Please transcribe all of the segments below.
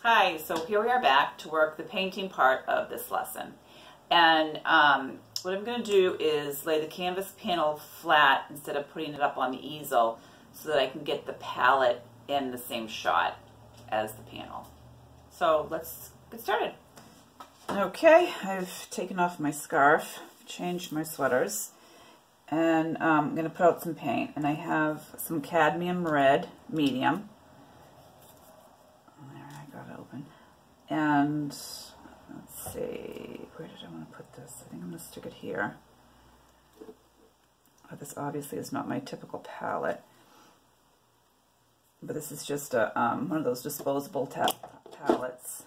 Hi, so here we are back to work the painting part of this lesson. And what I'm going to do is lay the canvas panel flat instead of putting it up on the easel so that I can get the palette in the same shot as the panel. So let's get started. Okay, I've taken off my scarf, changed my sweaters, and I'm going to put out some paint. And I have some cadmium red, medium. And let's see, where did I want to put this? I think I'm going to stick it here. Oh, this obviously is not my typical palette, but this is just a, one of those disposable palettes.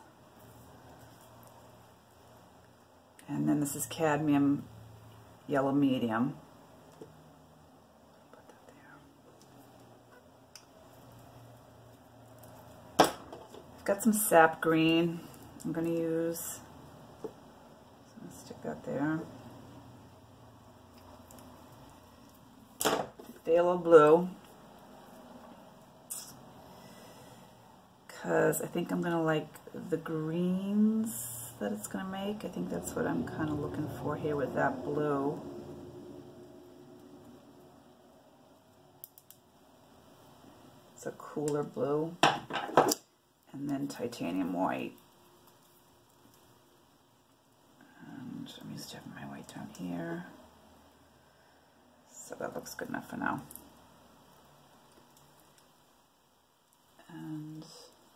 And then this is cadmium yellow medium. Put that there. Got some sap green I'm going to use. So I'm going to stick that there. Phthalo blue, because I think I'm going to like the greens that it's going to make. I think that's what I'm kind of looking for here with that blue. It's a cooler blue. And then titanium white. And I'm used to having my white down here. So that looks good enough for now. And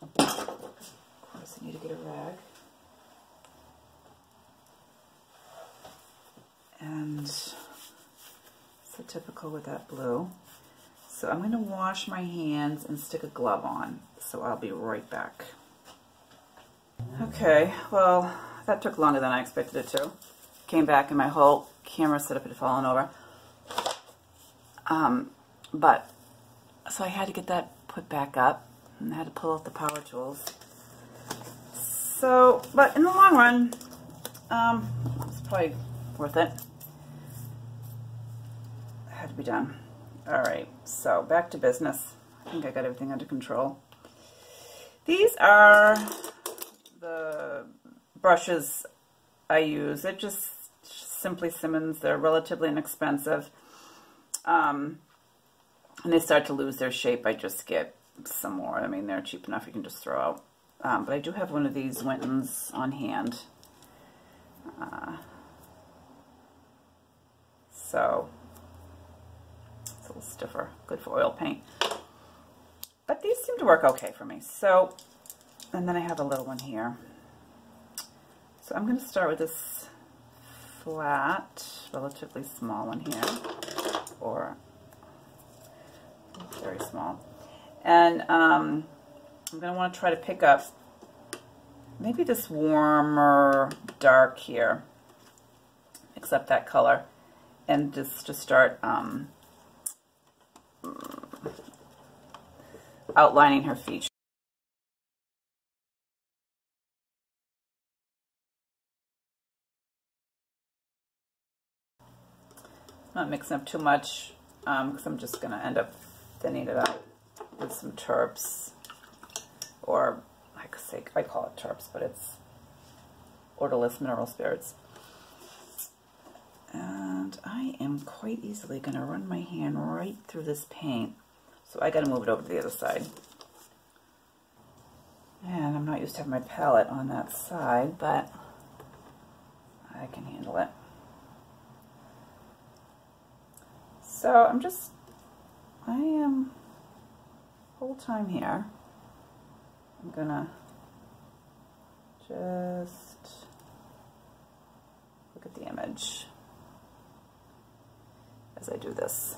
of course I need to get a rag. And so typical with that blue. So I'm going to wash my hands and stick a glove on. So I'll be right back. Okay, well, that took longer than I expected it to. Came back and my whole camera setup had fallen over. So I had to get that put back up, and I had to pull out the power tools. So, but in the long run, it's probably worth it. It had to be done. Alright, so back to business. I think I got everything under control. These are the brushes I use. They're just Simply Simmons. They're relatively inexpensive. And they start to lose their shape. I just get some more. I mean, they're cheap enough you can just throw out. But I do have one of these Wintons on hand. So it's a little stiffer. Good for oil paint. But these seem to work okay for me. So, and then I have a little one here. So I'm going to start with this flat, relatively small one here, or very small. And I'm going to want to try to pick up maybe this warmer dark here, mix up that color, and just to start outlining her features. Not mixing up too much because I'm just going to end up thinning it out with some terps, or I call it terps, but it's odorless mineral spirits. And I am quite easily going to run my hand right through this paint. So I got to move it over to the other side. And I'm not used to having my palette on that side, but I can handle it. So I am, whole time here, I'm going to just look at the image as I do this.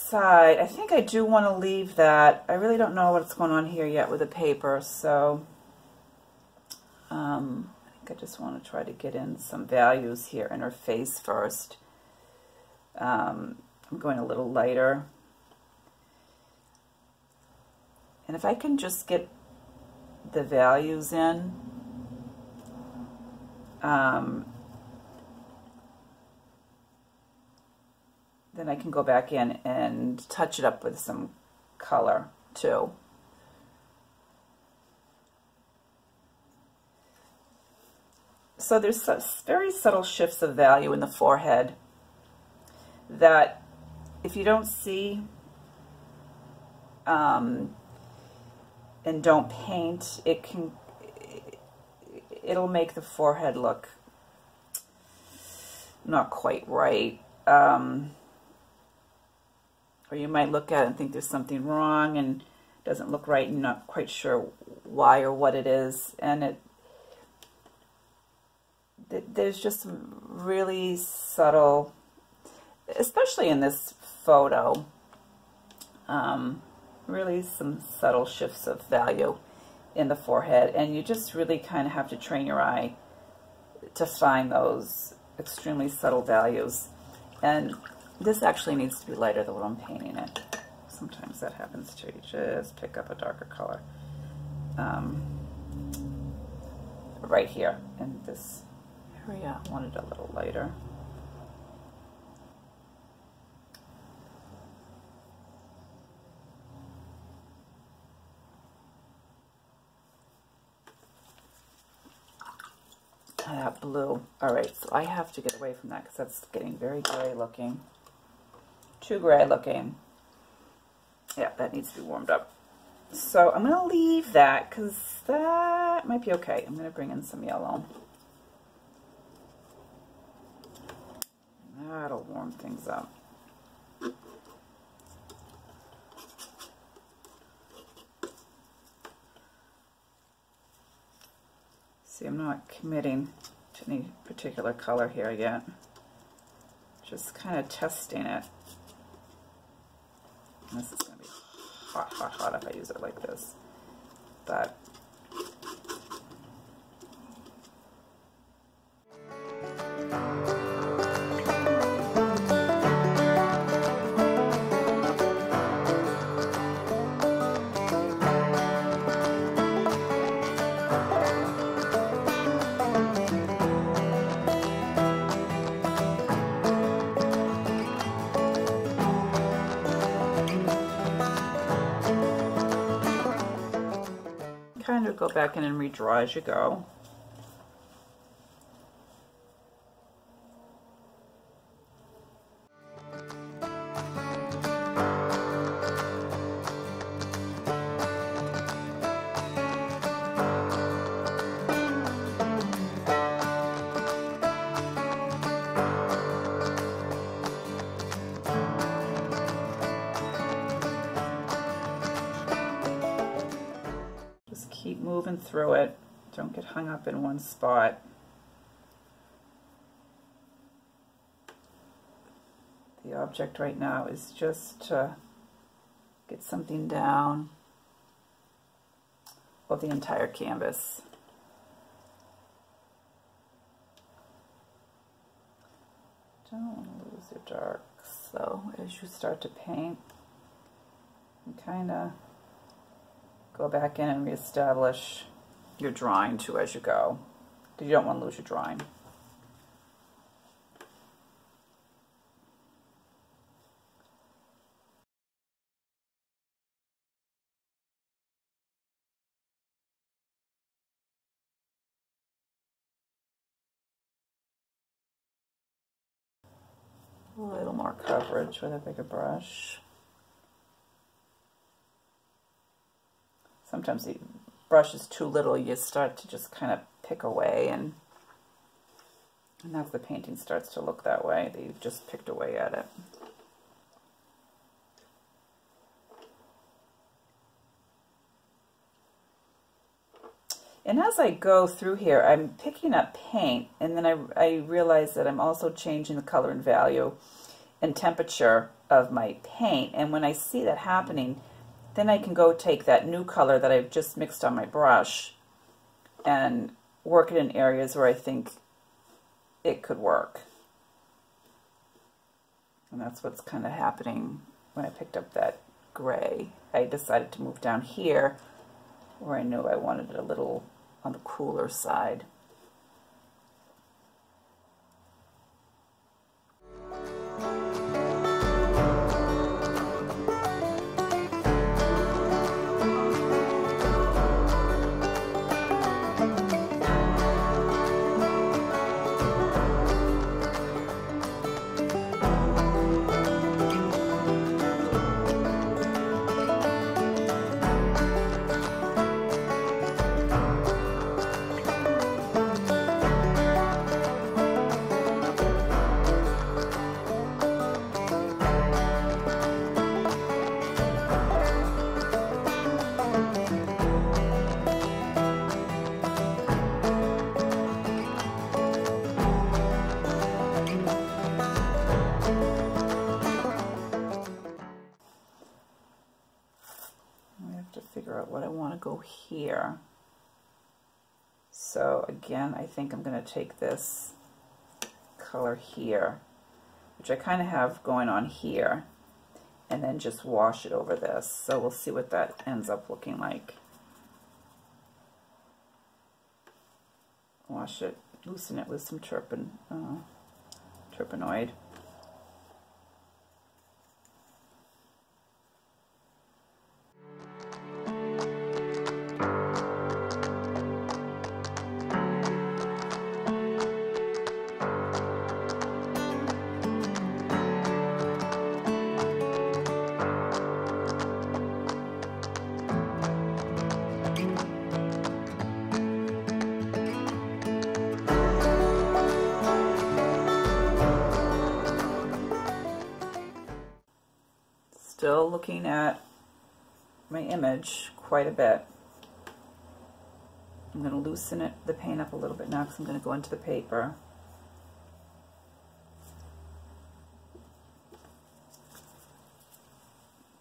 side, I think I do want to leave that. I really don't know what's going on here yet with the paper, so I think I just want to try to get in some values here in her face first. I'm going a little lighter. And if I can just get the values in, then I can go back in and touch it up with some color too. So there's very subtle shifts of value in the forehead that if you don't see and don't paint, it'll make the forehead look not quite right. Or you might look at it and think there's something wrong and it doesn't look right and you're not quite sure why or what it is. And there's just some really subtle, especially in this photo, really some subtle shifts of value in the forehead. And you just really kind of have to train your eye to find those extremely subtle values. And this actually needs to be lighter than what I'm painting it. Sometimes that happens too. You just pick up a darker color. Right here in this area, I wanted a little lighter. That blue. All right, so I have to get away from that because that's getting very gray looking. Too gray looking. Yeah, that needs to be warmed up. So I'm going to leave that because that might be okay. I'm going to bring in some yellow. That'll warm things up. See, I'm not committing to any particular color here yet. Just kind of testing it. And this is going to be hot, hot, hot if I use it like this. But kind of go back in and redraw as you go. Keep moving through it. Don't get hung up in one spot. The object right now is just to get something down of the entire canvas. Don't want to lose your darks, so as you start to paint, you kind of go back in and reestablish your drawing too as you go, because you don't want to lose your drawing. A little more coverage with a bigger brush. Sometimes the brush is too little, you start to just kind of pick away, and as the painting starts to look that way, that you've just picked away at it. And as I go through here, I'm picking up paint, and then I realize that I'm also changing the color and value. and temperature of my paint. And when I see that happening, then I can go take that new color that I've just mixed on my brush and work it in areas where I think it could work. And that's what's kind of happening when I picked up that gray. I decided to move down here where I knew I wanted it a little on the cooler side. Figure out what I want to go here. So again, I think I'm going to take this color here, which I kind of have going on here, and then just wash it over this. So we'll see what that ends up looking like. Wash it, loosen it with some turpenoid. Still looking at my image quite a bit. I'm going to loosen the paint up a little bit now because I'm going to go into the paper.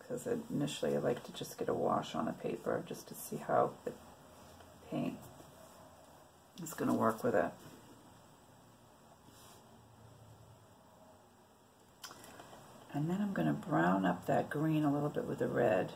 Because initially I like to just get a wash on the paper just to see how the paint is going to work with it. And then I'm going to brown up that green a little bit with the red.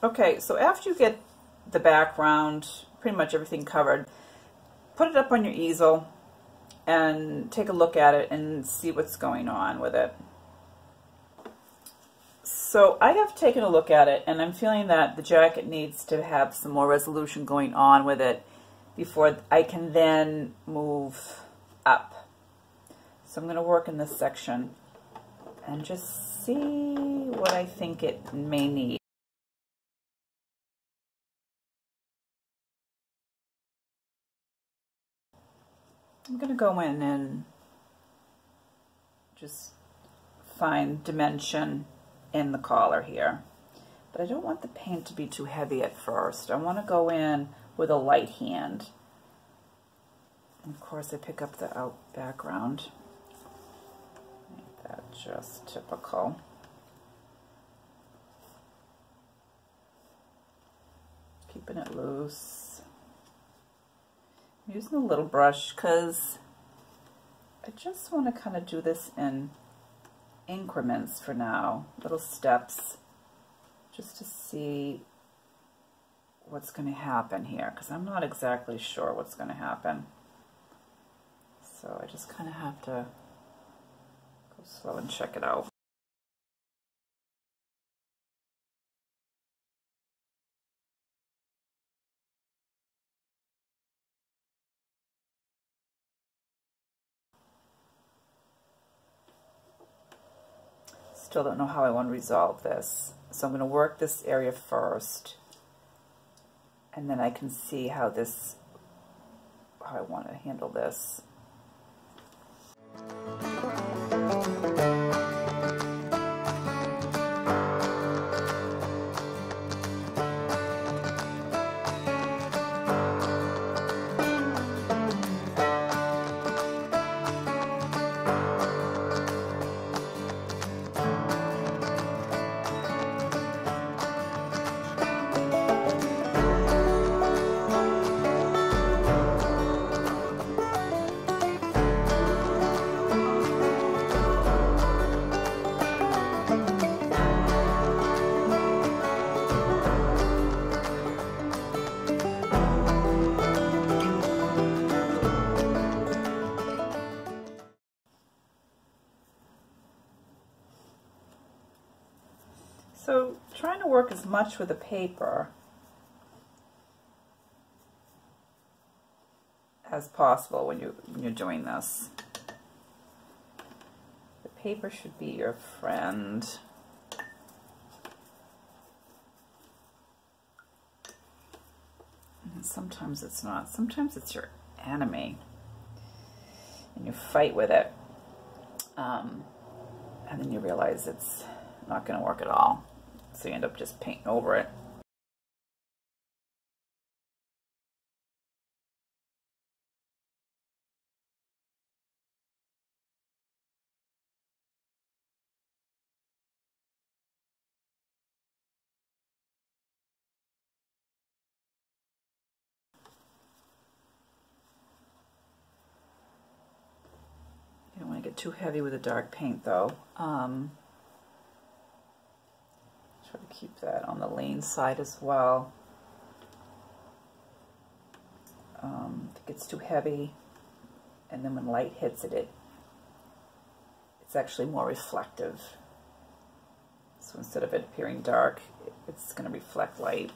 Okay, so after you get the background, pretty much everything covered, put it up on your easel and take a look at it and see what's going on with it. So I have taken a look at it and I'm feeling that the jacket needs to have some more resolution going on with it before I can then move up. So I'm going to work in this section and just see what I think it may need. I'm going to go in and just find dimension in the collar here. But I don't want the paint to be too heavy at first. I want to go in with a light hand. And of course I pick up the out background. Make that just typical. Keeping it loose. I'm using a little brush because I just want to kind of do this in increments for now, little steps, just to see what's going to happen here, because I'm not exactly sure what's going to happen. So I just kind of have to go slow and check it out. Still don't know how I want to resolve this. So I'm going to work this area first, and then I can see how I want to handle this. So trying to work as much with the paper as possible when you're doing this. The paper should be your friend. And sometimes it's not. Sometimes it's your enemy, and you fight with it, and then you realize it's not going to work at all. So you end up just painting over it. You don't want to get too heavy with the dark paint though. Try to keep that on the lean side as well. If it gets too heavy, and then when light hits it, it's actually more reflective. So instead of it appearing dark, it's going to reflect light.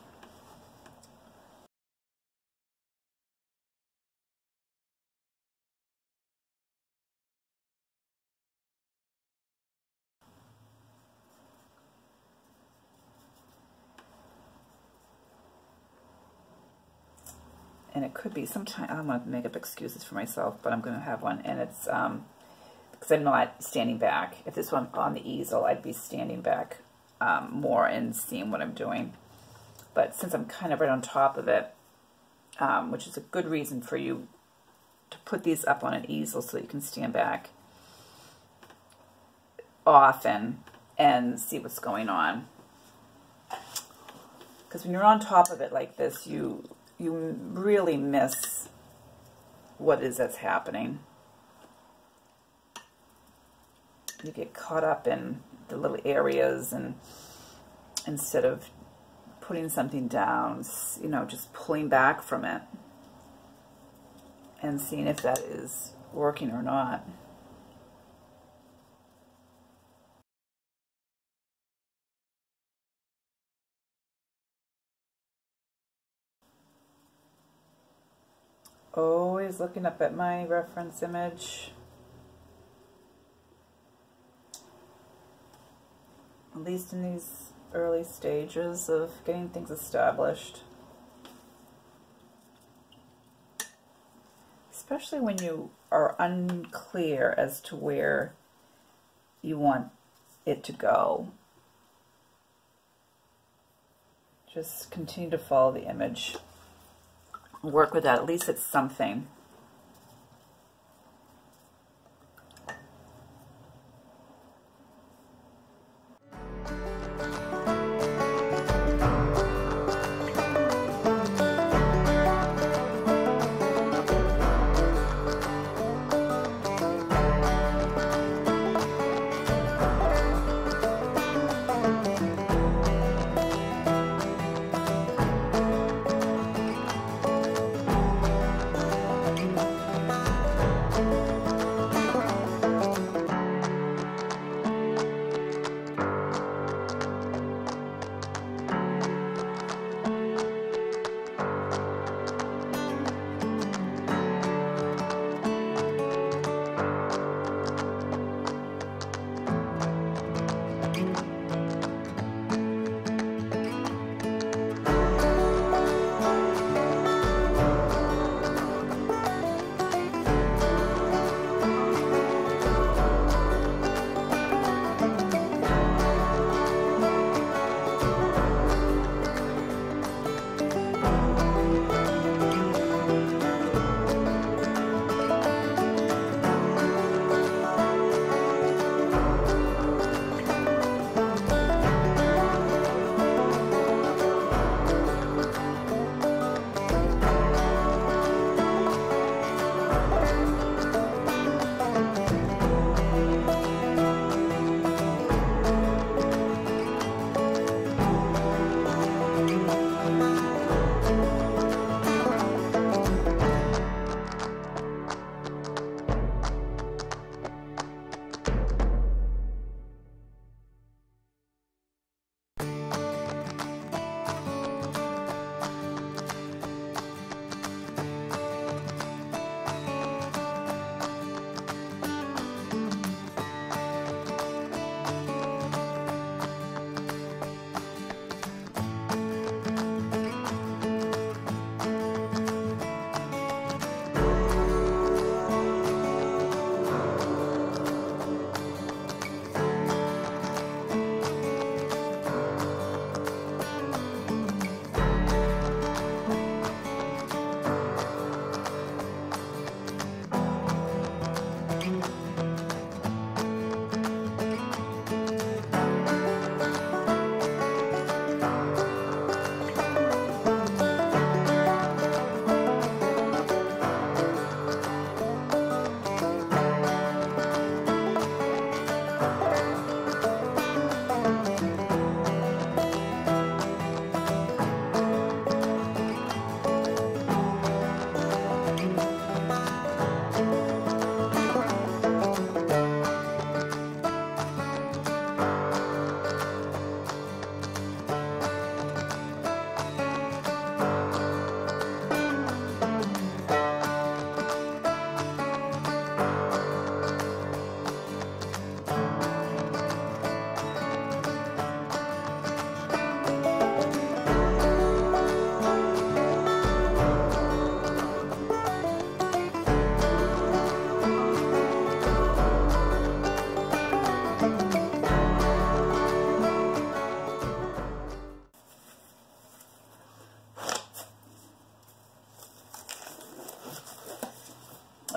And it could be sometimes, I'm going to make up excuses for myself, but I'm going to have one, and it's because I'm not standing back. If this one on the easel, I'd be standing back more and seeing what I'm doing. But since I'm kind of right on top of it, which is a good reason for you to put these up on an easel so that you can stand back often and see what's going on. Because when you're on top of it like this, you really miss what it is that's happening. You get caught up in the little areas, and instead of putting something down, you know, just pulling back from it and seeing if that is working or not. Always looking up at my reference image. At least in these early stages of getting things established. especially when you are unclear as to where you want it to go. Just continue to follow the image. Work with that. At least it's something.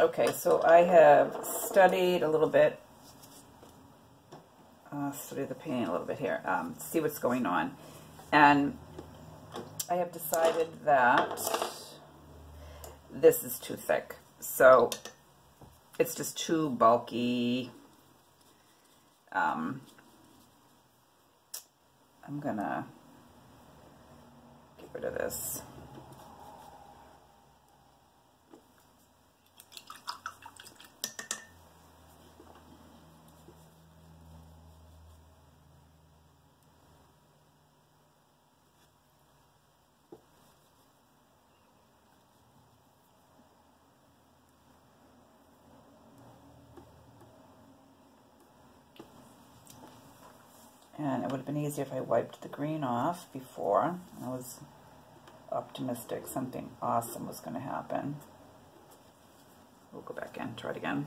Okay, so I have studied a little bit, studied the painting a little bit here, see what's going on. And I have decided that this is too thick. So it's just too bulky. I'm gonna get rid of this. And it would have been easier if I wiped the green off before. I was optimistic something awesome was going to happen. We'll go back in, try it again.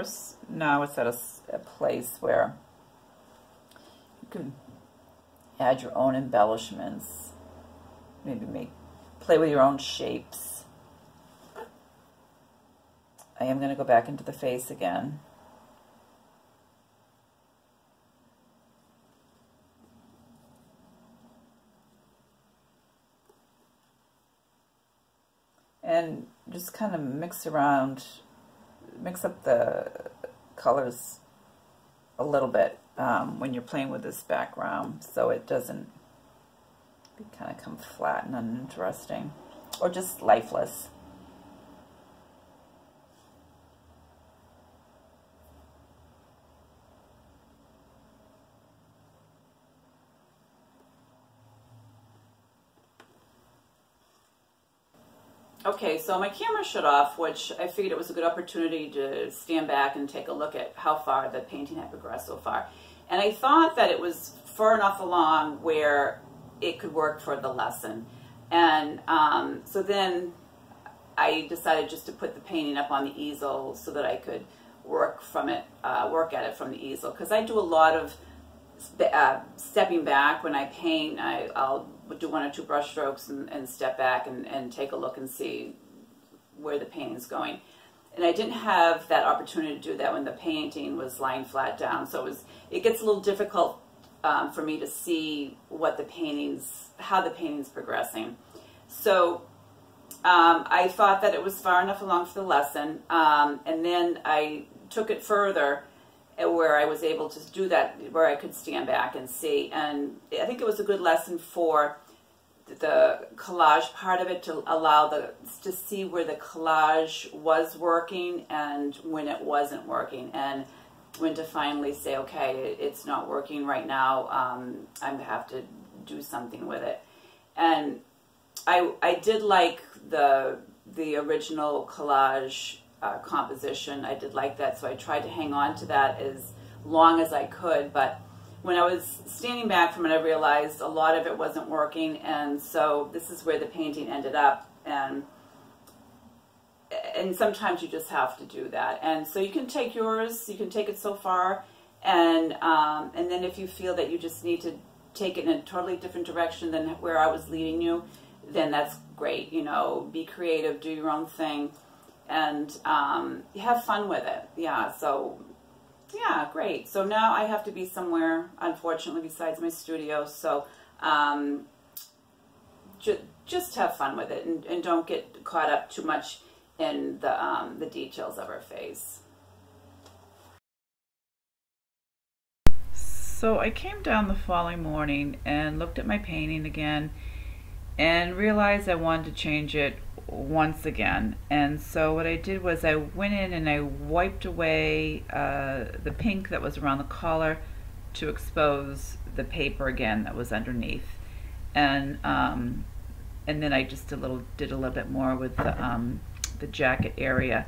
course, now it's at a place where you can add your own embellishments, maybe play with your own shapes. I am going to go back into the face again. And just kind of mix up the colors a little bit when you're playing with this background, so it doesn't kind of come flat and uninteresting, or just lifeless. Okay, so my camera shut off, which I figured it was a good opportunity to stand back and take a look at how far the painting had progressed so far. And I thought that it was far enough along where it could work for the lesson. And so then I decided just to put the painting up on the easel so that I could work at it from the easel. Because I do a lot of stepping back when I paint. I'll do one or two brush strokes and step back and take a look and see where the painting's going. And I didn't have that opportunity to do that when the painting was lying flat down. So it gets a little difficult for me to see how the painting's progressing. So I thought that it was far enough along for the lesson, and then I took it further where I was able to do that, where I could stand back and see. And I think it was a good lesson for the collage part of it, to allow to see where the collage was working and when it wasn't working, and when to finally say, okay, it's not working right now, I have to do something with it. And I did like the original collage composition. I did like that, so I tried to hang on to that as long as I could. But when I was standing back from it, I realized a lot of it wasn't working, and so this is where the painting ended up. And sometimes you just have to do that. And so you can take yours, you can take it so far, and then if you feel that you just need to take it in a totally different direction than where I was leading you, then that's great. You know, be creative, do your own thing, and you have fun with it. Yeah, so yeah, great. So now I have to be somewhere, unfortunately, besides my studio. So just have fun with it, and don't get caught up too much in the details of her face. So I came down the following morning and looked at my painting again and realized I wanted to change it once again. And so what I did was I went in and I wiped away the pink that was around the collar to expose the paper again that was underneath. And then I just did a little bit more with the jacket area.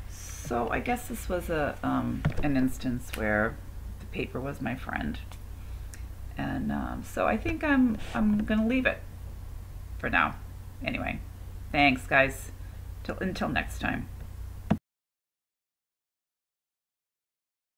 So I guess this was an instance where the paper was my friend. And so I think I'm gonna leave it for now. Anyway, thanks guys. Until next time.